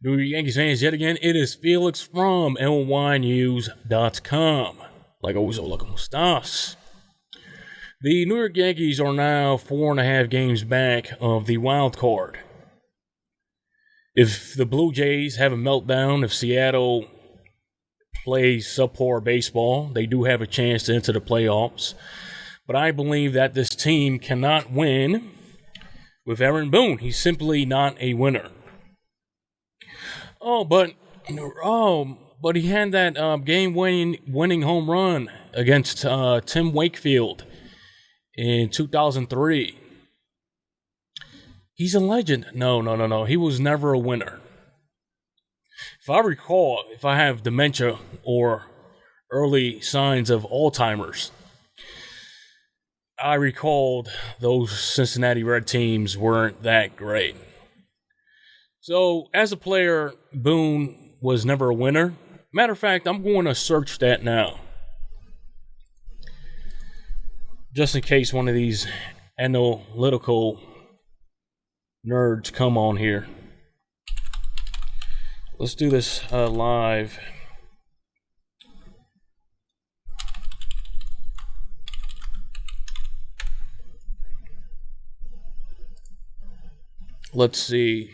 New York Yankees fans, yet again, it is Felix from NYYNEWS.com. Like always, como estas? The New York Yankees are now 4.5 games back of the wild card. If the Blue Jays have a meltdown, if Seattle plays subpar baseball, they do have a chance to enter the playoffs. But I believe that this team cannot win with Aaron Boone. He's simply not a winner. But he had that game-winning home run against Tim Wakefield in 2003. He's a legend. No. He was never a winner. If I recall, if I have dementia or early signs of Alzheimer's, I recalled those Cincinnati Red teams weren't that great. So, as a player, Boone was never a winner. Matter of fact, I'm going to search that now. Just in case one of these analytical nerds come on here. Let's do this live. Let's see.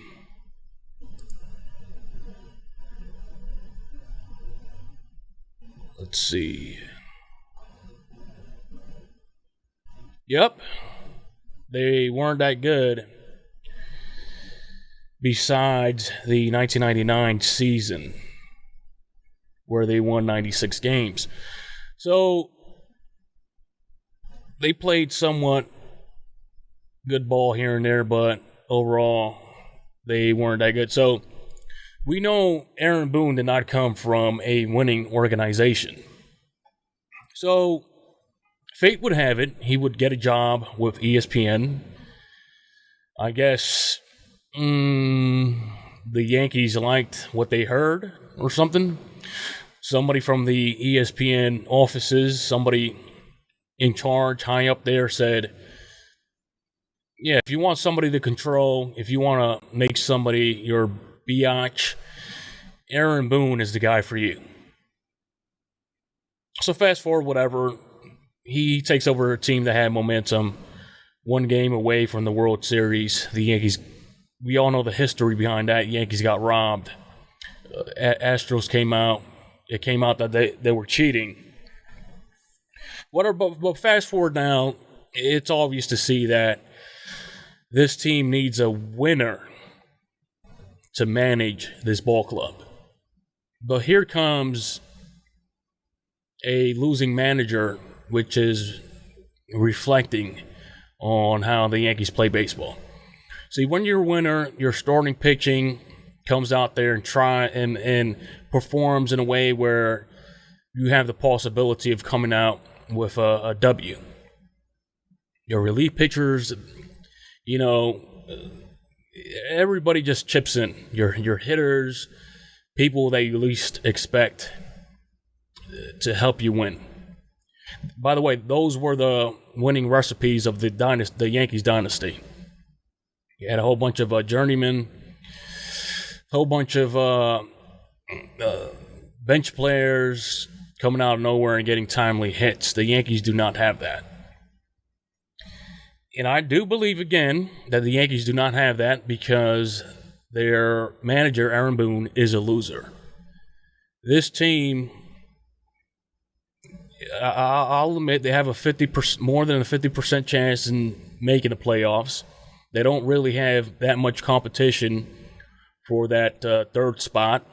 Yep. They weren't that good. Besides the 1999 season, where they won 96 games. So, they played somewhat good ball here and there, but overall, they weren't that good. So, we know Aaron Boone did not come from a winning organization. So, fate would have it, he would get a job with ESPN. I guess the Yankees liked what they heard or something. Somebody from the ESPN offices, somebody in charge high up there said, yeah, if you want somebody to control, if you want to make somebody your biatch, Aaron Boone is the guy for you. So fast forward, whatever, he takes over a team that had momentum, one game away from the World Series. The Yankees, we all know the history behind that. Yankees got robbed. Astros came out. It came out that they were cheating. Whatever, but fast forward now, it's obvious to see that this team needs a winner to manage this ball club. But here comes a losing manager, which is reflecting on how the Yankees play baseball. See, when you're a winner, your starting pitching comes out there and and performs in a way where you have the possibility of coming out with a W. Your relief pitchers, everybody just chips in. Your hitters, people that you least expect to help you win. By the way, those were the winning recipes of the Yankees dynasty. You had a whole bunch of journeymen, a whole bunch of bench players coming out of nowhere and getting timely hits. The Yankees do not have that. And I do believe, again, that the Yankees do not have that because their manager, Aaron Boone, is a loser. This team, I'll admit, they have more than a 50% chance in making the playoffs. They don't really have that much competition for that third spot.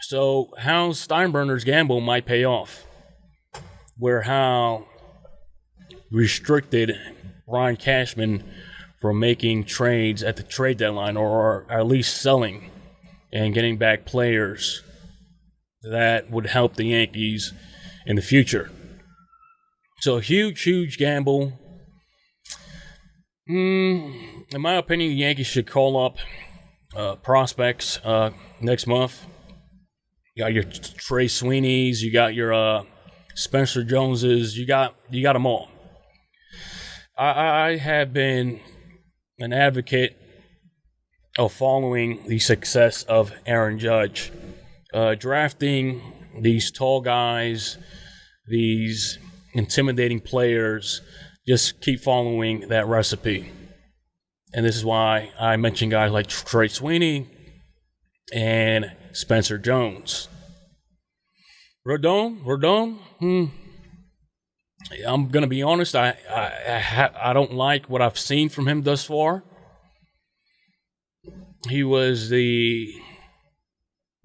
So Hal Steinbrenner's gamble might pay off, where Hal restricted Brian Cashman from making trades at the trade deadline, or at least selling and getting back players that would help the Yankees in the future. So a huge gamble. In my opinion, the Yankees should call up prospects next month. You got your Trey Sweeneys, you got your Spencer Joneses, you got them all. I have been an advocate of following the success of Aaron Judge. Drafting these tall guys, these intimidating players, just keep following that recipe. And this is why I mentioned guys like Trey Sweeney and Spencer Jones. Rodon. I'm gonna be honest. I don't like what I've seen from him thus far. He was the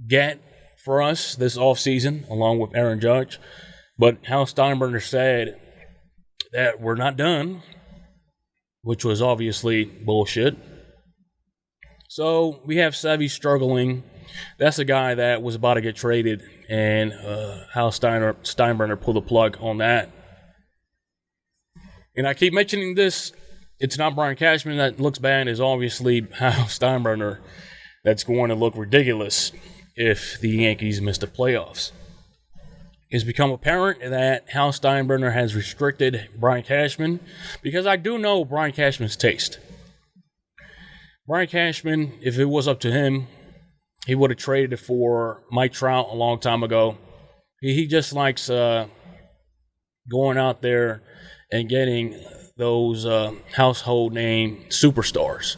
get for us this offseason, along with Aaron Judge. But Hal Steinbrenner said that we're not done, which was obviously bullshit. So we have Sevy struggling. That's a guy that was about to get traded, and Hal Steinbrenner pulled the plug on that. And I keep mentioning this. It's not Brian Cashman that looks bad. It's obviously Hal Steinbrenner that's going to look ridiculous if the Yankees miss the playoffs. It's become apparent that Hal Steinbrenner has restricted Brian Cashman, because I do know Brian Cashman's taste. Brian Cashman, if it was up to him, he would have traded it for Mike Trout a long time ago. He just likes going out there and getting those household name superstars.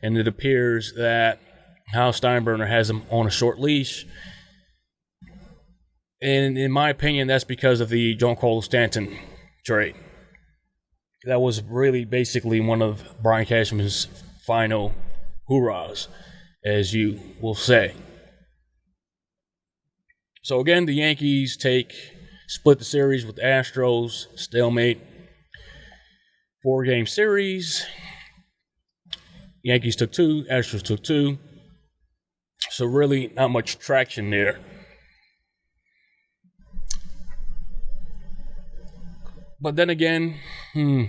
And it appears that Hal Steinbrenner has him on a short leash. And in my opinion, that's because of the Giancarlo Stanton trade. That was really basically one of Brian Cashman's final hoorahs, as you will say. So again, the Yankees split the series with the Astros, stalemate. 4-game series. Yankees took 2, Astros took 2. So really not much traction there. But then again, who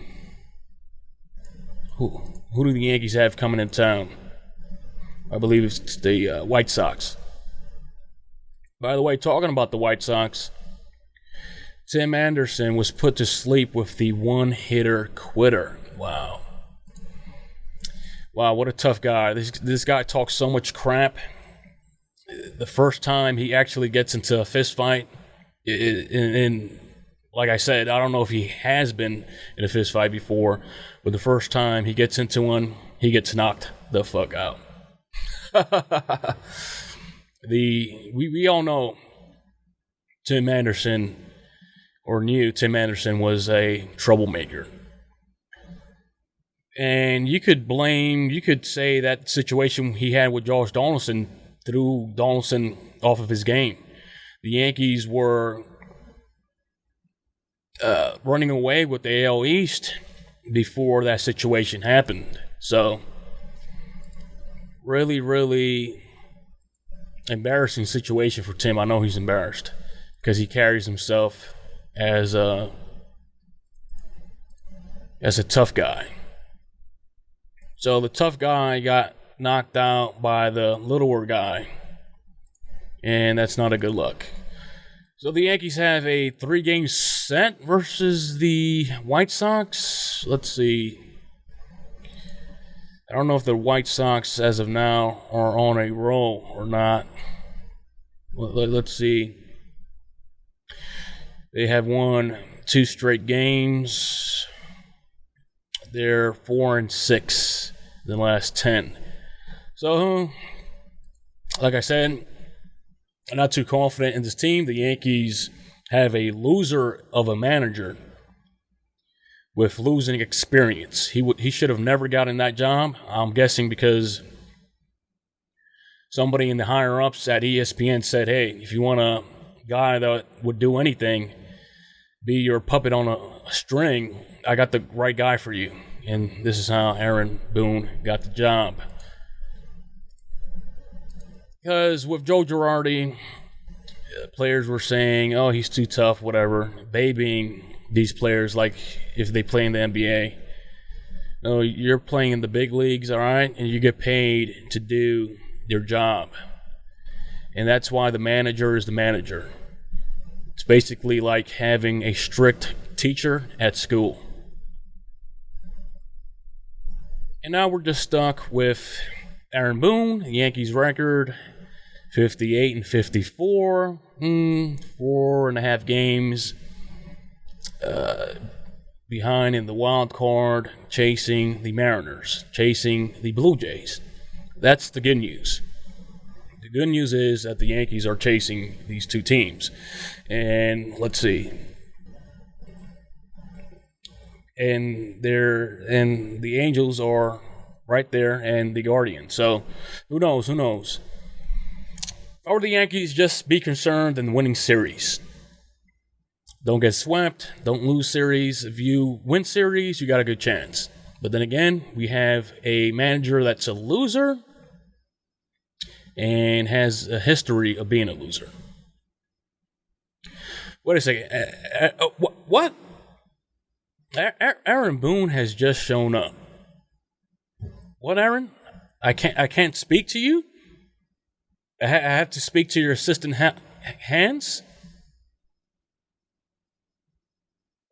do the Yankees have coming in town? I believe it's the White Sox. By the way, talking about the White Sox, Tim Anderson was put to sleep with the one-hitter quitter. Wow, what a tough guy. This guy talks so much crap. The first time he actually gets into a fist fight, and like I said, I don't know if he has been in a fist fight before, but the first time he gets into one, he gets knocked the fuck out. We all know Tim Anderson, or knew Tim Anderson was a troublemaker. And you could say that situation he had with Josh Donaldson threw Donaldson off of his game. The Yankees were running away with the AL East before that situation happened. So, really, really embarrassing situation for Tim. I know he's embarrassed because he carries himself as a tough guy. So the tough guy got knocked out by the littler guy, and that's not a good look. So the Yankees have a 3-game set versus the White Sox. Let's see. I don't know if the White Sox, as of now, are on a roll or not. Let's see. They have won 2 straight games. They're 4-6 in the last 10. So, like I said, I'm not too confident in this team. The Yankees have a loser of a manager with losing experience. He should have never gotten that job. I'm guessing because somebody in the higher-ups at ESPN said, hey, if you want a guy that would do anything, be your puppet on a string, I got the right guy for you. And this is how Aaron Boone got the job. Because with Joe Girardi, players were saying, oh, he's too tough, whatever. Babying these players like if they play in the NBA. No, you're playing in the big leagues, all right? And you get paid to do your job. And that's why the manager is the manager. It's basically like having a strict teacher at school. And now we're just stuck with Aaron Boone, the Yankees record 58-54, 4.5 games behind in the wild card, chasing the Mariners, chasing the Blue Jays. That's the good news. The good news is that the Yankees are chasing these two teams. And let's see. And the Angels are right there, and the Guardians. So who knows? If I were the Yankees, just be concerned in winning series. Don't get swept. Don't lose series. If you win series, you got a good chance. But then again, we have a manager that's a loser and has a history of being a loser. Wait a second. What? Aaron Boone has just shown up. What, Aaron? I can't speak to you? I have to speak to your assistant Hans?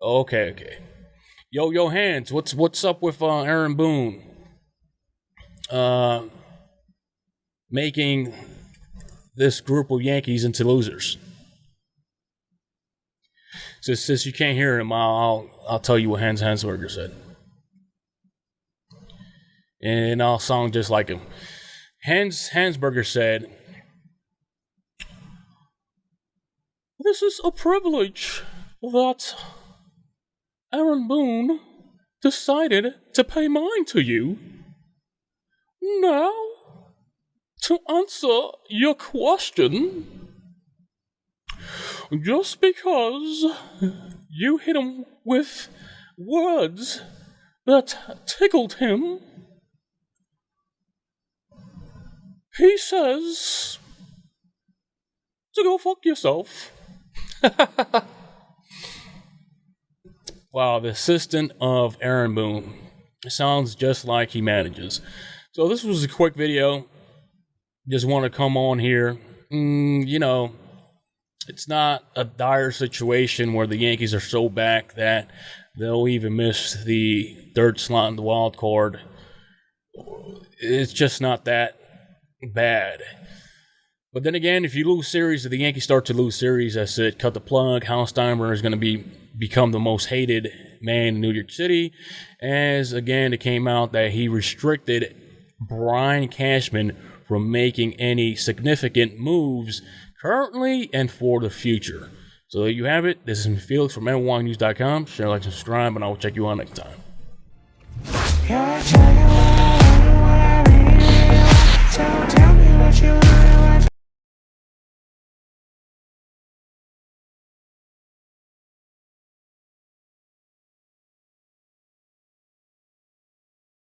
Okay. Yo, Hans, what's up with Aaron Boone? Making this group of Yankees into losers. Since you can't hear him, I'll tell you what Hans Hansberger said. And I'll sound just like him. Hans Hansberger said, "This is a privilege that Aaron Boone decided to pay mine to you. Now, to answer your question, just because you hit him with words that tickled him, he says to go fuck yourself." Wow, the assistant of Aaron Boone sounds just like he manages. So this was a quick video. Just want to come on here. It's not a dire situation where the Yankees are so back that they'll even miss the third slot in the wild card. It's just not that bad. But then again, if you lose series, if the Yankees start to lose series, that's it. Cut the plug. Hal Steinbrenner is going to become the most hated man in New York City. As, again, it came out that he restricted Brian Cashman from making any significant moves currently and for the future. So there you have it. This is Felix from NYYNEWS.com. Share, like, subscribe, and I will check you out next time.